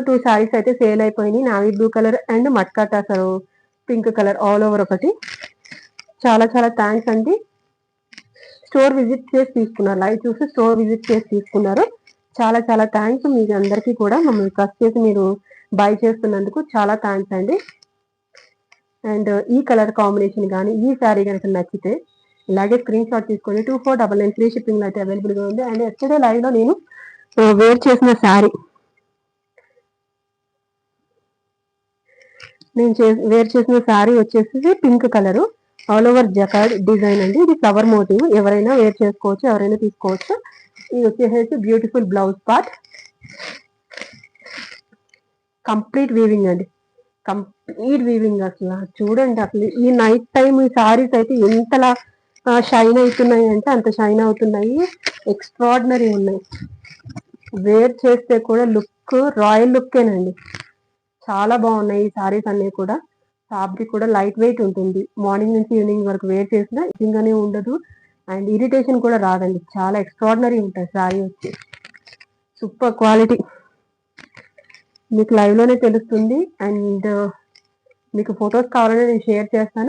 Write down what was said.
2 సారీస్ అయితే సేల్ అయిపోయినాయి. Navy blue colour and matka టసరు pink colour all over ఒకటి. చాలా చాలా థ్యాంక్స్ అండి. స్టోర్ విజిట్ చేసి తీసుకున్నారు, లైవ్ చూసి స్టోర్ విజిట్ చేసి తీసుకున్నారు. చాలా చాలా థ్యాంక్స్ మీకు అందరికీ కూడా. మమ్మల్ని ట్రస్ట్ చేసి మీరు బై చేస్తున్నందుకు చాలా థ్యాంక్స్ అండి. అండ్ ఈ కలర్ కాంబినేషన్ కానీ ఈ శారీ కనుక నచ్చితే ఇలాగే స్క్రీన్ షాట్ తీసుకొని 2499 ఫ్రీ షిప్పింగ్ అయితే అవైలబుల్గా ఉంది. అండ్ ఎస్టర్డే లైవ్లో నేను వేర్ చేసిన శారీ, వేర్ చేసిన శారీ వచ్చేసి pink colour all over jacquard design అండి. ఇది ఫ్లవర్ మోటివ్, ఎవరైనా వేర్ చేసుకోవచ్చు, ఎవరైనా తీసుకోవచ్చు. ఇది వచ్చేసి beautiful blouse part, complete weaving అండి, కంప్లీట్ వీవింగ్. అసలు చూడండి, అసలు ఈ నైట్ టైం ఈ సారీస్ అయితే ఎంతలా షైన్ అవుతున్నాయి అంటే అంత షైన్ అవుతున్నాయి. ఎక్స్ట్రాడినరీ ఉన్నాయి. వేర్ చేస్తే కూడా లుక్ రాయల్ లుక్కేనండి. చాలా బాగున్నాయి ఈ సారీస్ అన్ని కూడా. ఫ్యాబ్రిక్ కూడా లైట్ వెయిట్ ఉంటుంది. మార్నింగ్ నుంచి ఈవినింగ్ వరకు వేర్ చేసినా ఇచ్చింగ్గానే ఉండదు అండ్ ఇరిటేషన్ కూడా రాదండి. చాలా ఎక్స్ట్రాడినరీ ఉంటాయి సారీ వచ్చి. సూపర్ క్వాలిటీ, మీకు లైవ్ లోనే తెలుస్తుంది. అండ్ మీకు ఫొటోస్ కావాలంటే నేను షేర్ చేస్తాను.